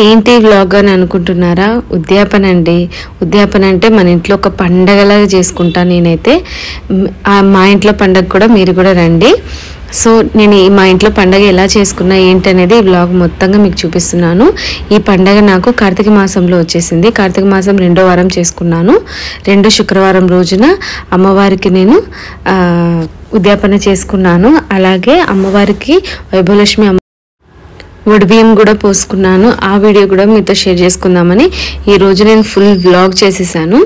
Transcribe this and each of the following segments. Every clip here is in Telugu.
ఏంటి వ్లాగ్ అని అనుకుంటున్నారా? ఉద్యాపన అండి. ఉద్యాపన అంటే మన ఇంట్లో ఒక పండగలాగా చేసుకుంటాను నేనైతే. మా ఇంట్లో పండగ కూడా మీరు కూడా రండి. సో నేను మా ఇంట్లో పండగ ఎలా చేసుకున్నా ఏంటి అనేది ఈ వ్లాగ్ మొత్తంగా మీకు చూపిస్తున్నాను. ఈ పండగ నాకు కార్తీక మాసంలో వచ్చేసింది. కార్తీక మాసం 2వ వారం చేసుకున్నాను. 2 శుక్రవారం రోజున అమ్మవారికి నేను ఉద్యాపన చేసుకున్నాను. అలాగే అమ్మవారికి వైభవలక్ష్మి వడిబియ్యం కూడా పోసుకున్నాను. ఆ వీడియో కూడా మీతో షేర్ చేసుకుందామని ఈరోజు నేను ఫుల్ వ్లాగ్ చేసేసాను.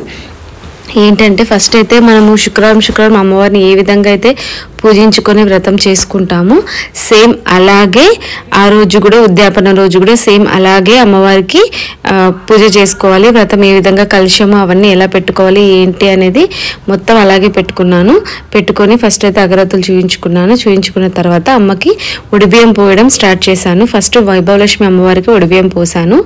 ఏంటంటే ఫస్ట్ అయితే మనము శుక్రవారం అమ్మవారిని ఏ విధంగా అయితే పూజించుకొని వ్రతం చేసుకుంటాము, సేమ్ అలాగే ఆ రోజు కూడా ఉద్యాపన రోజు కూడా సేమ్ అలాగే అమ్మవారికి పూజ చేసుకోవాలి. వ్రతం ఏ విధంగా కలశము అవన్నీ ఎలా పెట్టుకోవాలి ఏంటి అనేది మొత్తం అలాగే పెట్టుకొని ఫస్ట్ అయితే అగరత్తులు చూయించుకున్న తర్వాత అమ్మకి ఉడిబియ్యం పోయడం స్టార్ట్ చేశాను. ఫస్ట్ వైభవలక్ష్మి అమ్మవారికి ఉడిబియ్యం పోసాను.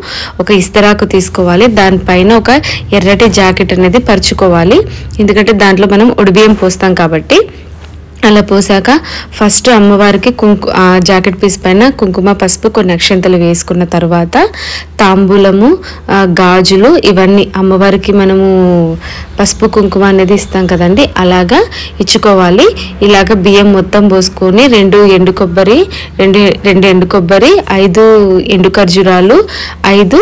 ఒక ఇస్తరాకు తీసుకోవాలి, దానిపైన ఒక ఎర్రటి జాకెట్ అనేది పరుచుకోవాలి. ఎందుకంటే దాంట్లో మనం ఉడిబియ్యం పోస్తాం కాబట్టి. అలా పోసాక ఫస్ట్ అమ్మవారికి జాకెట్ పీస్ పైన కుంకుమ పసుపు కొన్ని అక్షంతలు వేసుకున్న తర్వాత తాంబూలము గాజులు ఇవన్నీ అమ్మవారికి మనము పసుపు కుంకుమ అనేది ఇస్తాం కదండి, అలాగా ఇచ్చుకోవాలి. ఇలాగ బియ్యం మొత్తం పోసుకొని 2 ఎండు కొబ్బరి 5 ఎండు ఖర్జూరాలు 5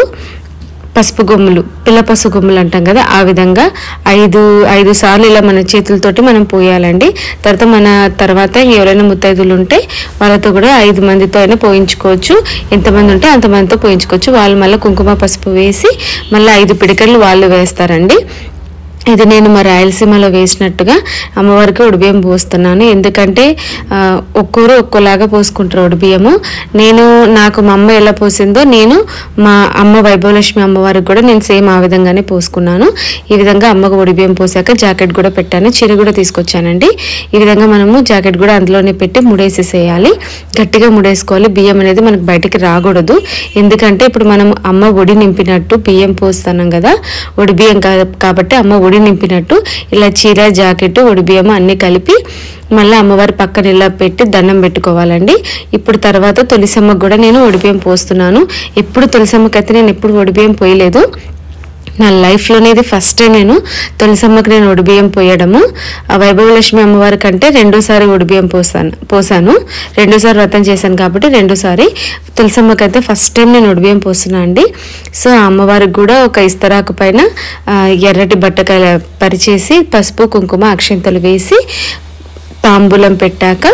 పసుపు కొమ్ములు, పిల్ల పసుపు కొమ్ములు అంటాం కదా, ఆ విధంగా 5 సార్లు ఇలా మన చేతులతోటి మనం పోయాలండి. తర్వాత ఎవరైనా ముత్తైదులు ఉంటే వాళ్ళతో కూడా 5 మందితో అయినా పోయించుకోవచ్చు. ఎంతమంది ఉంటే అంతమందితో పోయించుకోవచ్చు. వాళ్ళు మళ్ళీ కుంకుమ పసుపు వేసి మళ్ళీ 5 పిడికలు వాళ్ళు వేస్తారండి. ఇది నేను మా రాయలసీమలో వేసినట్టుగా అమ్మవారికి ఉడిబియ్యం పోస్తున్నాను. ఎందుకంటే ఒక్కోరు ఒక్కోలాగా పోసుకుంటారు ఉడిబియ్యము. నాకు మా అమ్మ ఎలా పోసిందో నేను మా అమ్మ వైభవలక్ష్మి అమ్మవారికి కూడా నేను సేమ్ ఆ విధంగానే పోసుకున్నాను. ఈ విధంగా అమ్మకు ఉడిబియ్యం పోసాక జాకెట్ కూడా పెట్టాను, చీర కూడా తీసుకొచ్చానండి. ఈ విధంగా మనము జాకెట్ కూడా అందులోనే పెట్టి ముడేసేసేయాలి. గట్టిగా ముడేసుకోవాలి. బియ్యం అనేది మనకు బయటికి రాకూడదు. ఎందుకంటే ఇప్పుడు మనం అమ్మ ఒడి నింపినట్టు బియ్యం పోస్తున్నాం కదా, ఉడిబియ్యం కాబట్టి అమ్మ ఒడి నింపినట్టు ఇలా చీర జాకెట్ ఉడిబియ్యం అన్ని కలిపి మళ్ళీ అమ్మవారి పక్కన ఇలా పెట్టి దండం పెట్టుకోవాలండి. ఇప్పుడు తర్వాత తులసమ్మకు కూడా నేను ఉడిబియ్యం పోస్తున్నాను. ఎప్పుడు తులసమ్మకైతే నేను ఎప్పుడు ఉడిబియ్యం పోయలేదు. నా లైఫ్లోనే ఇది ఫస్ట్ టైం నేను తులసమ్మకి నేను ఉడిబియ్యం పోయడము. వైభవలక్ష్మి అమ్మవారి కంటే 2సారి ఉడిబియ్యం పోసాను. 2సారి వ్రతం చేశాను కాబట్టి 2సారి. తులసమ్మకి అయితే ఫస్ట్ టైం నేను ఉడిబియ్యం పోస్తున్నా అండి. సో అమ్మవారికి కూడా ఒక ఇస్తరాకు పైన ఎర్రటి బట్టకాయలు పరిచేసి పసుపు కుంకుమ అక్షంతలు వేసి తాంబూలం పెట్టాక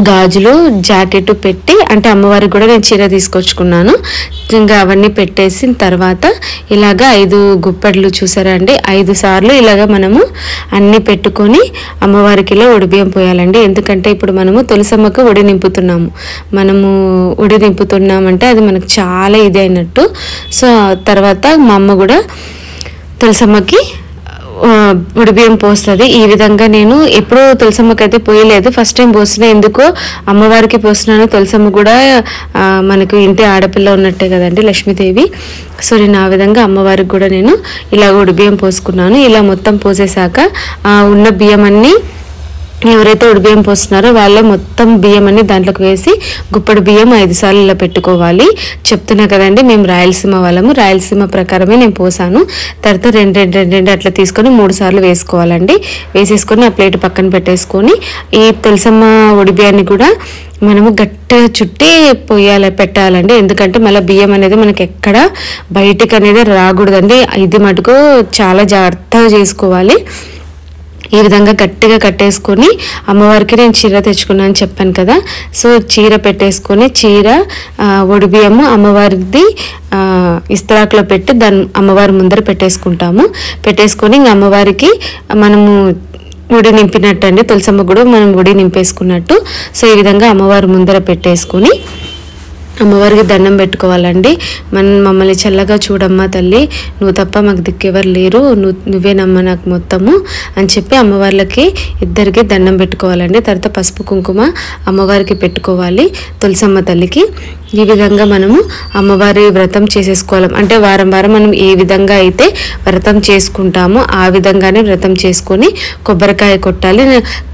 గాజులు జాకెట్ పెట్టి, అంటే అమ్మవారికి కూడా నేను చీర తీసుకొచ్చుకున్నాను. ఇంకా అవన్నీ పెట్టేసిన తర్వాత ఇలాగ 5 గుప్పెట్లు చూసారా అండి, 5 సార్లు ఇలాగ మనము అన్నీ పెట్టుకొని అమ్మవారికి ఇలా ఉడిబియ్యం పోయాలండి. ఎందుకంటే ఇప్పుడు మనము తులసమ్మకు ఉడి నింపుతున్నామంటే అది మనకు చాలా ఇది అయినట్టు. సో తర్వాత మా అమ్మ కూడా తులసమ్మకి ఉడిబియ్యం పోస్తుంది. ఈ విధంగా నేను ఎప్పుడూ తులసమ్మకి అయితే పోయలేదు, ఫస్ట్ టైం పోస్తున్నా. ఎందుకో అమ్మవారికి పోస్తున్నాను. తులసమ్మ కూడా మనకు ఇంటి ఆడపిల్ల ఉన్నట్టే కదండి, లక్ష్మీదేవి. సో నేను ఆ విధంగా అమ్మవారికి కూడా నేను ఇలా ఉడిబియ్యం పోసుకున్నాను. ఇలా మొత్తం పోసేసాక ఉన్న బియ్యం అన్నీ ఎవరైతే ఉడిబియ్యం పోస్తున్నారో వాళ్ళే మొత్తం బియ్యం అన్ని దాంట్లోకి వేసి గుప్పడి బియ్యం 5 సార్లు ఇలా పెట్టుకోవాలి. చెప్తున్నా కదండి, మేము రాయలసీమ వాళ్ళము, రాయలసీమ ప్రకారమే నేను పోసాను. తర్వాత 2 అట్లా తీసుకొని 3 సార్లు వేసుకోవాలండి. వేసేసుకొని ఆ ప్లేట్ పక్కన పెట్టేసుకొని ఈ తులసమ్మ ఉడిబియ్యాన్ని కూడా మనము గట్టిగా చుట్టి పెట్టాలండి. ఎందుకంటే మళ్ళీ బియ్యం అనేది మనకి ఎక్కడ బయటికి అనేది రాకూడదండి. ఇది మటుకు చాలా జాగ్రత్తగా చేసుకోవాలి. ఈ విధంగా గట్టిగా కట్టేసుకొని అమ్మవారికి నేను చీర తెచ్చుకున్నాను చెప్పాను కదా, సో చీర పెట్టేసుకొని చీర ఉడిబియ్యము అమ్మవారిది ఇస్తరాకులో పెట్టి దాన్ని అమ్మవారి ముందర పెట్టేసుకొని ఇంక అమ్మవారికి మనము ఉడి నింపినట్టు అండి, తులసమ్మ కూడా మనం ఉడి నింపేసుకున్నట్టు. సో ఈ విధంగా అమ్మవారి ముందర పెట్టేసుకొని అమ్మవారికి దండం పెట్టుకోవాలండి. మమ్మల్ని చల్లగా చూడమ్మా తల్లి, నువ్వు తప్ప మాకు దిక్కెవరు లేరు, నువ్వేనమ్మా నాకు మొత్తము అని చెప్పి అమ్మవార్లకి ఇద్దరికి దండం పెట్టుకోవాలండి. తర్వాత పసుపు కుంకుమ అమ్మవారికి పెట్టుకోవాలి, తులసమ్మ తల్లికి. ఈ విధంగా మనము అమ్మవారి వ్రతం చేసేసుకోవాలి. అంటే వారం వారం మనం ఏ విధంగా అయితే వ్రతం చేసుకుంటామో ఆ విధంగానే వ్రతం చేసుకొని కొబ్బరికాయ కొట్టాలి.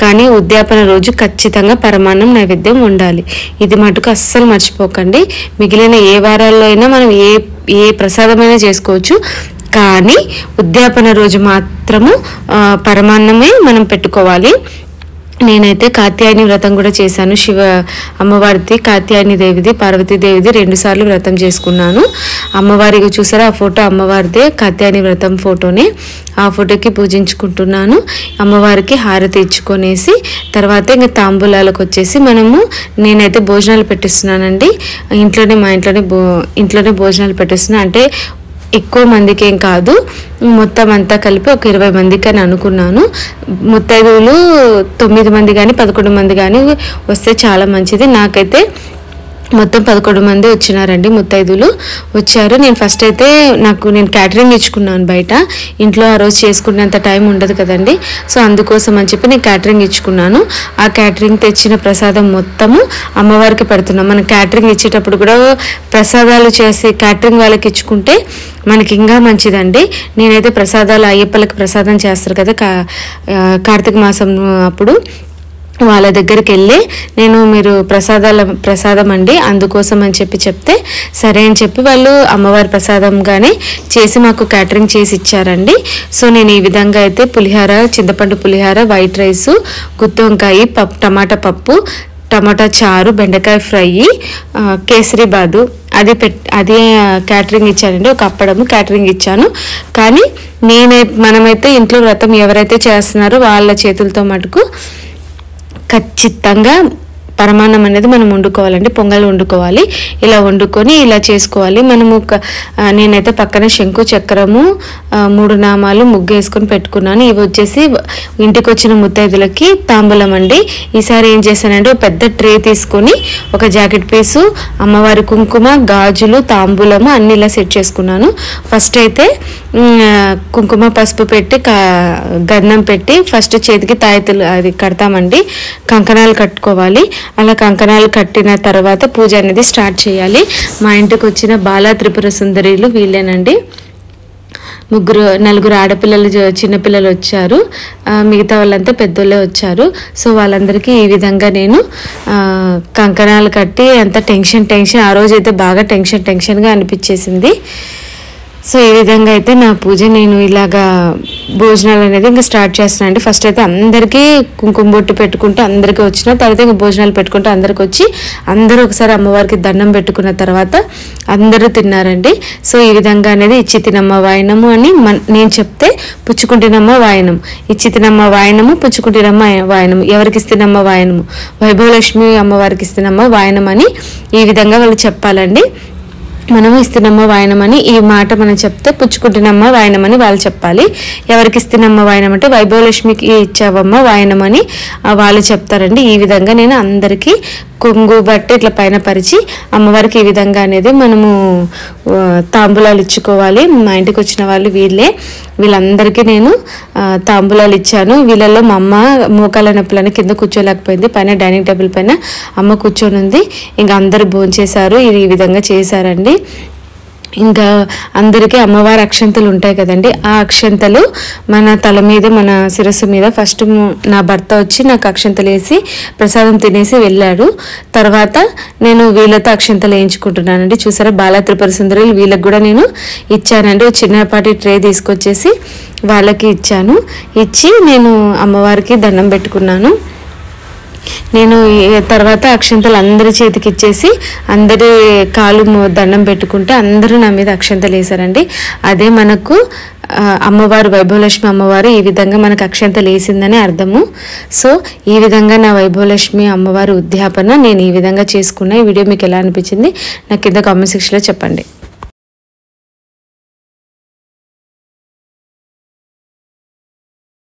కానీ ఉద్యాపన రోజు ఖచ్చితంగా పరమాన్నం నైవేద్యం ఉండాలి. ఇది మటుకు అస్సలు మర్చిపోకండి. మిగిలిన ఏ వారాల్లో అయినా మనం ఏ ప్రసాదమైనా చేసుకోవచ్చు, కానీ ఉద్యాపన రోజు మాత్రము పరమాన్నమే మనం పెట్టుకోవాలి. నేనైతే కాత్యాయని వ్రతం కూడా చేశాను. శివ అమ్మవారిది, కాత్యాయని దేవిది, పార్వతీదేవిది 2 సార్లు వ్రతం చేసుకున్నాను. అమ్మవారికి చూసారా ఆ ఫోటో అమ్మవారిదే, కాత్యాయని వ్రతం ఫోటోనే. ఆ ఫోటోకి పూజించుకుంటున్నాను. అమ్మవారికి హారతి ఇచ్చుకొనేసి తర్వాత ఇంకా తాంబూలాలకు వచ్చేసి నేనైతే భోజనాలు పెట్టిస్తున్నానండి. మా ఇంట్లోనే భోజనాలు పెట్టిస్తున్నాను. అంటే ఎక్కువ మందికి ఏం కాదు, మొత్తం అంతా కలిపి ఒక 20 మందికి అని అనుకున్నాను. ముత్తైదువులు 9 మంది కానీ 11 మంది కానీ వస్తే చాలా మంచిది. నాకైతే మొత్తం 11 మంది వచ్చినారండి, ముత్తైదులు వచ్చారు. నేను ఫస్ట్ అయితే నేను క్యాటరింగ్ ఇచ్చుకున్నాను బయట. ఇంట్లో ఆ రోజు చేసుకునేంత టైం ఉండదు కదండి. సో అందుకోసం అని చెప్పి నేను క్యాటరింగ్ ఇచ్చుకున్నాను. ఆ క్యాటరింగ్ తెచ్చిన ప్రసాదం మొత్తము అమ్మవారికి పెడుతున్నాం. మనం క్యాటరింగ్ ఇచ్చేటప్పుడు కూడా ప్రసాదాలు చేసి క్యాటరింగ్ వాళ్ళకి ఇచ్చుకుంటే మనకి ఇంకా మంచిదండి. నేనైతే ప్రసాదాలు అయ్యప్పలకి ప్రసాదం చేస్తారు కదా కార్తీక మాసం అప్పుడు, వాళ్ళ దగ్గరికి వెళ్ళి మీరు ప్రసాదం అండి అందుకోసం అని చెప్తే సరే అని చెప్పి వాళ్ళు అమ్మవారి ప్రసాదంగానే చేసి మాకు క్యాటరింగ్ చేసి ఇచ్చారండి. సో నేను ఈ విధంగా అయితే పులిహార, చింతపండు పులిహార, వైట్ రైసు, గుత్తి వంకాయ పప్పు, టమాటా పప్పు, టమాటా చారు, బెండకాయ ఫ్రై, కేసరి బాదు అది క్యాటరింగ్ ఇచ్చానండి. ఒక అప్పడము క్యాటరింగ్ ఇచ్చాను. కానీ మనమైతే ఇంట్లో వ్రతం ఎవరైతే చేస్తున్నారో వాళ్ళ చేతులతో మటుకు ఖచ్చితంగా పరమాన్నం అనేది మనం వండుకోవాలండి. పొంగల్ వండుకోవాలి. ఇలా వండుకొని ఇలా చేసుకోవాలి. నేనైతే పక్కన శంకు చక్రము 3 నామాలు ముగ్గు వేసుకొని పెట్టుకున్నాను. ఇవి వచ్చేసి ఇంటికి వచ్చిన ముత్తైదులకి తాంబూలం అండి. ఈసారి ఏం చేశానంటే పెద్ద ట్రే తీసుకొని ఒక జాకెట్ పీసు, అమ్మవారి కుంకుమ, గాజులు, తాంబూలము అన్ని ఇలా సెట్ చేసుకున్నాను. ఫస్ట్ అయితే కుంకుమ పసుపు పెట్టి గంధం పెట్టి ఫస్ట్ చేతికి తాయెత్తులు అది కడతామండి. కంకణాలు కట్టుకోవాలి. అలా కంకణాలు కట్టిన తర్వాత పూజ అనేది స్టార్ట్ చేయాలి. మా ఇంటికి వచ్చిన బాలా త్రిపుర సుందరీలు వీళ్ళేనండి. 4 ఆడపిల్లలు, చిన్నపిల్లలు వచ్చారు. మిగతా వాళ్ళంతా పెద్దోళ్ళే వచ్చారు. సో వాళ్ళందరికీ ఈ విధంగా నేను కంకణాలు కట్టి అంత టెన్షన్ ఆ రోజైతే బాగా టెన్షన్గా అనిపించేసింది. సో ఈ విధంగా అయితే నా పూజ నేను ఇలాగా భోజనాలు అనేది ఇంకా స్టార్ట్ చేస్తున్నాను అండి. ఫస్ట్ అయితే అందరికీ కుంకుమ బొట్టు పెట్టుకుంటూ అందరికీ వచ్చిన తర్వాత ఇంకా భోజనాలు పెట్టుకుంటూ అందరికి వచ్చి అందరూ ఒకసారి అమ్మవారికి దండం పెట్టుకున్న తర్వాత అందరూ తిన్నారండి. సో ఈ విధంగా అనేది ఇచ్చి తినమ్మ వాయనము అని నేను చెప్తే పుచ్చుకుంటున్నమ్మ వాయనం, ఇచ్చి తినమ్మ వాయనము, పుచ్చుకుంటున్నమ్మ వాయనము, ఎవరికి ఇస్తున్నమ్మ వాయనము, వైభవలక్ష్మి అమ్మవారికి ఇస్తున్నమ్మ వాయనం అని ఈ విధంగా వాళ్ళు చెప్పాలండి. మనము ఇస్తున్నమ్మ వాయనమని ఈ మాట మనం చెప్తే పుచ్చుకుంటున్నమ్మ వాయనమని వాళ్ళు చెప్పాలి. ఎవరికి ఇస్తున్నమ్మ వాయనం అంటే వైభవలక్ష్మికి ఇచ్చావమ్మ వాయనమని వాళ్ళు చెప్తారండి. ఈ విధంగా నేను అందరికీ కొంగు బట్టి ఇట్లా పైన పరిచి అమ్మవారికి ఈ విధంగా అనేది మనము తాంబూలాలు ఇచ్చుకోవాలి. మా ఇంటికి వచ్చిన వాళ్ళు వీళ్ళందరికీ నేను తాంబూలాలు ఇచ్చాను. వీళ్ళల్లో మా అమ్మ మోకాల నొప్పులని కింద కూర్చోలేకపోయింది, పైన డైనింగ్ టేబుల్ పైన అమ్మ కూర్చొని ఉంది. ఇంకా అందరు భోంచేశారు. ఈ విధంగా చేశారండి. ఇంకా అందరికీ అమ్మవారి అక్షంతలు ఉంటాయి కదండి, ఆ అక్షంతలు మన తల మీద, మన శిరస్సు మీద ఫస్ట్ నా భర్త వచ్చి నాకు అక్షంతలు వేసి ప్రసాదం తినేసి వెళ్ళాడు. తర్వాత నేను వీళ్ళతో అక్షంతలు వేయించుకుంటున్నానండి. చూసారా బాలా త్రిపుర సుందరి వీళ్ళకి కూడా నేను ఇచ్చానండి. చిన్నపాటి ట్రే తీసుకొచ్చేసి వాళ్ళకి ఇచ్చాను. ఇచ్చి నేను అమ్మవారికి దండం పెట్టుకున్నాను. నేను తర్వాత అక్షంతలు అందరి చేతికి ఇచ్చేసి అందరి కాలు దండం పెట్టుకుంటే అందరూ నా మీద అక్షంతలు వేశారండి. అదే మనకు అమ్మవారు, వైభవలక్ష్మి అమ్మవారు ఈ విధంగా మనకు అక్షంతలు వేసిందని అర్థము. సో ఈ విధంగా నా వైభవలక్ష్మి అమ్మవారి ఉద్యాపన నేను ఈ విధంగా చేసుకున్నా. ఈ వీడియో మీకు ఎలా అనిపించింది నాకు కింద కామెంట్ సెక్షన్లో చెప్పండి.